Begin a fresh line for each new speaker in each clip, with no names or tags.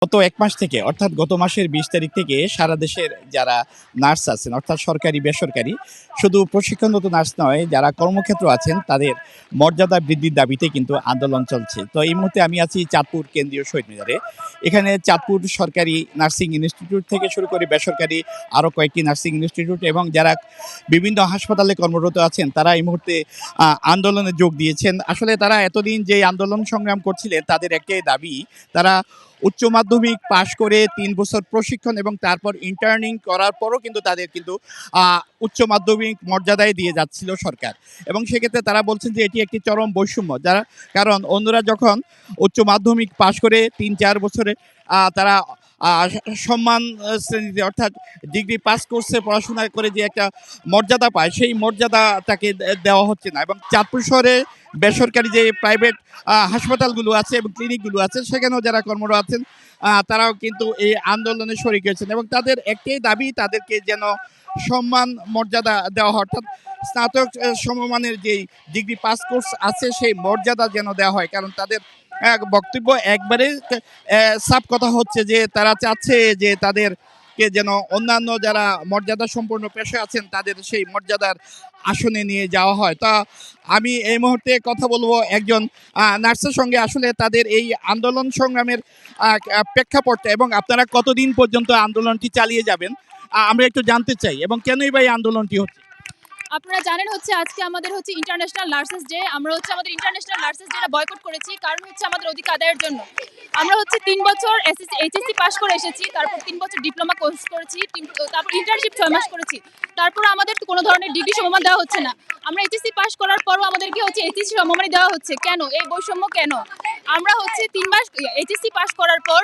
গত ১ মাস থেকে অর্থাৎ গত মাসের ২০ তারিখ থেকে সারা দেশের যারা নার্স আছেন অর্থাৎ সরকারি, বেসরকারি শুধু প্রশিক্ষণরত নার্স নয়, যারা কর্মক্ষেত্র আছেন তাদের মর্যাদা বৃদ্ধির দাবিতে কিন্তু আন্দোলন চলছে। তো এই মুহূর্তে আমি আছি চাঁদপুর কেন্দ্রীয় শহীদ মিনারে। এখানে চাঁদপুর সরকারি নার্সিং ইনস্টিটিউট থেকে শুরু করে বেসরকারি আরও কয়েকটি নার্সিং ইনস্টিটিউট এবং যারা বিভিন্ন হাসপাতালে কর্মরত আছেন তারা এই মুহূর্তে আন্দোলনে যোগ দিয়েছেন। আসলে তারা এতদিন যে আন্দোলন সংগ্রাম করছিলেন তাদের একটাই দাবি, তারা উচ্চ মাধ্যমিক পাশ করে ৩ বছর প্রশিক্ষণ এবং তারপর ইন্টার্নিং করার পরও কিন্তু তাদের কিন্তু উচ্চ মাধ্যমিক মর্যাদায় দিয়ে যাচ্ছিল সরকার। এবং সেক্ষেত্রে তারা বলছেন যে এটি একটি চরম বৈষম্য। কারণ অন্যরা যখন উচ্চ মাধ্যমিক পাশ করে ৩-৪ বছরে তারা সম্মান শ্রেণীতে অর্থাৎ ডিগ্রি পাস করছে, পড়াশোনা করে যে একটা মর্যাদা পায় সেই মর্যাদা তাকে দেওয়া হচ্ছে না। এবং চাঁদপুর শহরে বেসরকারি যে প্রাইভেট হাসপাতালগুলো আছে এবং ক্লিনিকগুলো আছে সেখানেও যারা কর্মরত আছেন তারাও কিন্তু এই আন্দোলনে শরিক হয়েছেন এবং তাদের একটাই দাবি, তাদেরকে যেন সম্মান মর্যাদা দেওয়া হয়, অর্থাৎ স্নাতক সমমানের যেই ডিগ্রি পাস কোর্স আছে সেই মর্যাদা যেন দেওয়া হয়। কারণ তাদের বক্তব্য একবারে সাফ কথা হচ্ছে যে তারা চাচ্ছে যে তাদেরকে যেন অন্যান্য যারা মর্যাদা সম্পন্ন পেশায় আছেন তাদের সেই মর্যাদার আসনে নিয়ে যাওয়া হয়। তা আমি এই মুহূর্তে কথা বলবো একজন নার্সের সঙ্গে, আসলে তাদের এই আন্দোলন সংগ্রামের প্রেক্ষাপটটা এবং আপনারা কতদিন পর্যন্ত আন্দোলনটি চালিয়ে যাবেন আমরা একটু জানতে চাই এবং কেনই বা এই আন্দোলনটি হচ্ছে।
আপনারা জানেন আজকে আমাদের ইন্টারন্যাশনাল নার্সেস ডে। আমরা আমাদের ইন্টারন্যাশনাল নার্সেস ডেটা বয়কট করেছি, কারণ আমাদের অধিকার আদায়ের জন্য। আমরা ৩ বছর এইচএসসি পাস করে এসেছি, তারপর 3 বছর ডিপ্লোমা কোর্স করেছি, তারপর ইন্টার্নশিপ 6 মাস করেছি। তারপর আমাদের কোনো ধরনের ডিগ্রি সমমান দেওয়া হচ্ছে না। আমরা এইচএসসি পাস করার পরও আমাদেরকে এইচএসসি সমমানই দেওয়া হচ্ছে। কেন এই বৈষম্য কেন? আমরা ৩ মাস এইচএসসি পাস করার পর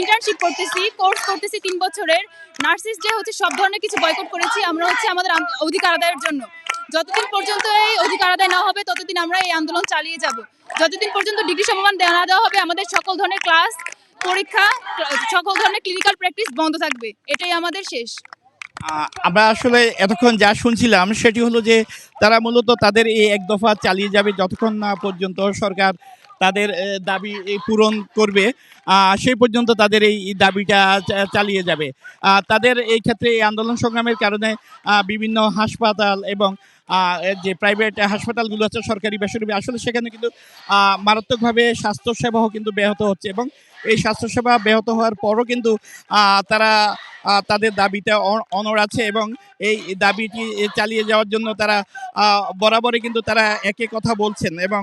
ইন্টার্নশিপ করতেছি, কোর্স করতেছি 3 বছরের। নার্সিস ডে সব ধরনের কিছু বয়কট করেছি আমরা আমাদের অধিকার আদায়ের জন্য। যতদিন পর্যন্ত এই অধিকার আদায় না হবে ততদিন আমরা এই আন্দোলন চালিয়ে যাব। যতদিন পর্যন্ত ডিগ্রি সমমান না দেওয়া হবে আমাদের সকল ধরনের ক্লাস, পরীক্ষা, সকল ধরনের ক্লিনিক্যাল প্র্যাকটিস বন্ধ থাকবে। এটাই আমাদের শেষ।
আমরা আসলে এতক্ষণ যা শুনছিলাম সেটি হলো যে তারা মূলত তাদের এই এক দফা চালিয়ে যাবে যতক্ষণ না পর্যন্ত সরকার তাদের দাবি পূরণ করবে, সেই পর্যন্ত তাদের এই দাবিটা চালিয়ে যাবে। তাদের এই ক্ষেত্রে এই আন্দোলন সংগ্রামের কারণে বিভিন্ন হাসপাতাল এবং যে প্রাইভেট হাসপাতালগুলো আছে সরকারি বেসরকারি, আসলে সেখানে কিন্তু মারাত্মকভাবে স্বাস্থ্যসেবাও কিন্তু ব্যাহত হচ্ছে এবং এই স্বাস্থ্যসেবা ব্যাহত হওয়ার পরও কিন্তু তারা তাদের দাবিতে অনড় আছে এবং এই দাবিটি চালিয়ে যাওয়ার জন্য তারা বরাবরই কিন্তু তারা একই কথা বলছেন এবং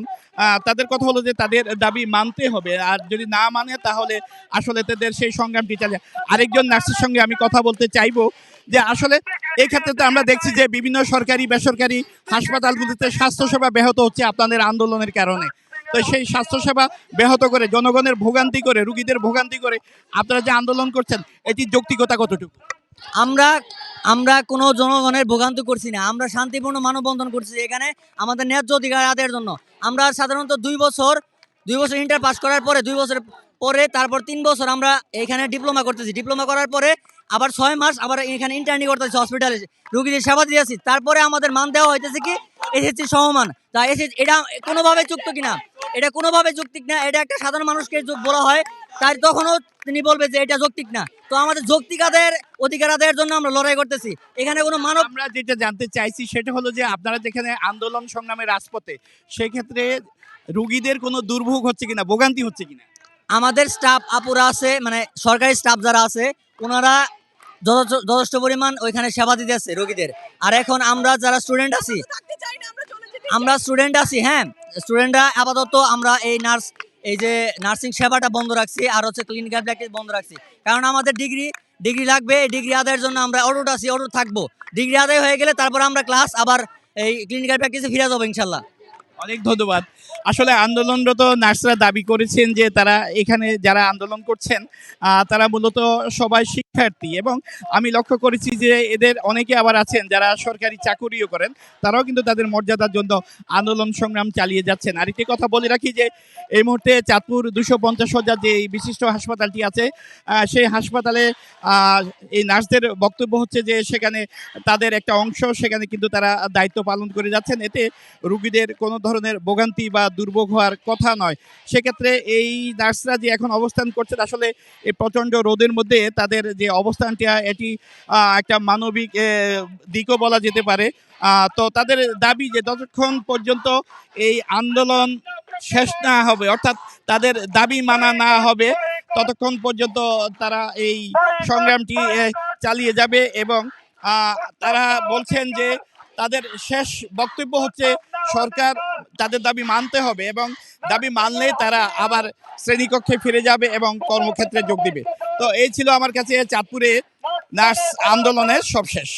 তাদের কথা হলো যে তাদের দাবি মানতে হবে, আর যদি না মানে তাহলে আসলে তাদের সেই সংগ্রামটি চালিয়ে। আরেকজন নার্সের সঙ্গে আমি কথা বলতে চাইবো যে আসলে এই ক্ষেত্রে তো আমরা দেখছি যে বিভিন্ন সরকারি বেসরকারি হাসপাতালগুলিতে স্বাস্থ্যসেবা ব্যাহত হচ্ছে আপনাদের আন্দোলনের কারণে। তো সেই স্বাস্থ্যসেবা ব্যাহত করে জনগণের ভোগান্তি করে রুগীদের ভোগান্তি করে আপনারা যে আন্দোলন করছেন এটির যৌক্তিকতা কতটুকু?
আমরা আমরা কোনো জনগণের ভোগান্তি করছি না। আমরা শান্তিপূর্ণ মানববন্ধন করছি এখানে আমাদের ন্যায্য অধিকার আদায়ের জন্য। আমরা সাধারণত 2 বছর ইন্টার পাস করার পরে 2 বছর পরে তারপর 3 বছর আমরা এখানে ডিপ্লোমা করতেছি। ডিপ্লোমা করার পরে আবার 6 মাস আবার এখানে ইন্টার্নি করতেছি হসপিটালে, রুগীদের সেবা দিয়েছি। তারপরে আমাদের মান দেওয়া হইতেছে কি এসএসসি সমমান। তা এটা কোনোভাবে যুক্ত কিনা? এটা কোনোভাবে যৌক্তিক না। এটা একটা সাধারণ মানুষকে বলা হয়, তাই তখনও তিনি বলবে যে এটা যৌক্তিক না। তো আমাদের যৌক্তিক আদায়ের অধিকার আদায়ের জন্য আমরা লড়াই করতেছি। এখানে কোনো মানব
আমরা যেটা জানতে চাইছি সেটা হলো যে আপনারা যেখানে আন্দোলন সংগ্রামের রাজপথে সেক্ষেত্রে রুগীদের কোনো দুর্ভোগ হচ্ছে কিনা, ভোগান্তি হচ্ছে কিনা?
আমাদের স্টাফ আপুরা আছে, মানে সরকারি স্টাফ যারা আছে ওনারা যথেষ্ট পরিমাণ ওইখানে সেবা দিতে আছে রোগীদের। আর এখন আমরা যারা স্টুডেন্ট আছি হ্যাঁ স্টুডেন্টরা আপাতত আমরা এই যে নার্সিং সেবাটা বন্ধ রাখছি আর ক্লিনিক্যাল প্র্যাকটিস বন্ধ রাখছি, কারণ আমাদের ডিগ্রি লাগবে। এই ডিগ্রি আদায়ের জন্য আমরা অটুট থাকবো। ডিগ্রি আদায় হয়ে গেলে তারপর আমরা ক্লাস আবার এই ক্লিনিক্যাল প্র্যাকটিসে ফিরে যাবো ইনশাল্লাহ।
অনেক ধন্যবাদ। আসলে আন্দোলনরত নার্সরা দাবি করেছেন যে তারা এখানে যারা আন্দোলন করছেন তারা মূলত সবাই শিক্ষার্থী এবং আমি লক্ষ্য করেছি যে এদের অনেকে আবার আছেন যারা সরকারি চাকুরিও করেন, তারাও কিন্তু তাদের মর্যাদার জন্য আন্দোলন সংগ্রাম চালিয়ে যাচ্ছেন। আর একটি কথা বলে রাখি যে এই মুহূর্তে চাঁদপুর 250 শয্যার যে বিশিষ্ট হাসপাতালটি আছে সেই হাসপাতালে এই নার্সদের বক্তব্য হচ্ছে যে সেখানে তাদের একটা অংশ সেখানে কিন্তু তারা দায়িত্ব পালন করে যাচ্ছেন, এতে রুগীদের কোনো ধরনের ভোগান্তি বা দুর্ভোগ হওয়ার কথা নয়। সেক্ষেত্রে এই নার্সরা যে এখন অবস্থান করছেন আসলে এই প্রচণ্ড রোদের মধ্যে তাদের যে অবস্থানটা এটি একটা মানবিক দিকও বলা যেতে পারে। তো তাদের দাবি যে যতক্ষণ পর্যন্ত এই আন্দোলন শেষ না হবে, অর্থাৎ তাদের দাবি মানা না হবে, ততক্ষণ পর্যন্ত তারা এই সংগ্রামটি চালিয়ে যাবে। এবং তারা বলছেন যে তাদের শেষ বক্তব্য হচ্ছে সরকার তাদের দাবি মানতে হবে এবং দাবি মানলে তারা আবার শ্রেণীকক্ষে ফিরে যাবে এবং কর্মক্ষেত্রে যোগ দিবে। তো এই ছিল আমার কাছে চাঁদপুরে নার্স আন্দোলনের সবশেষ।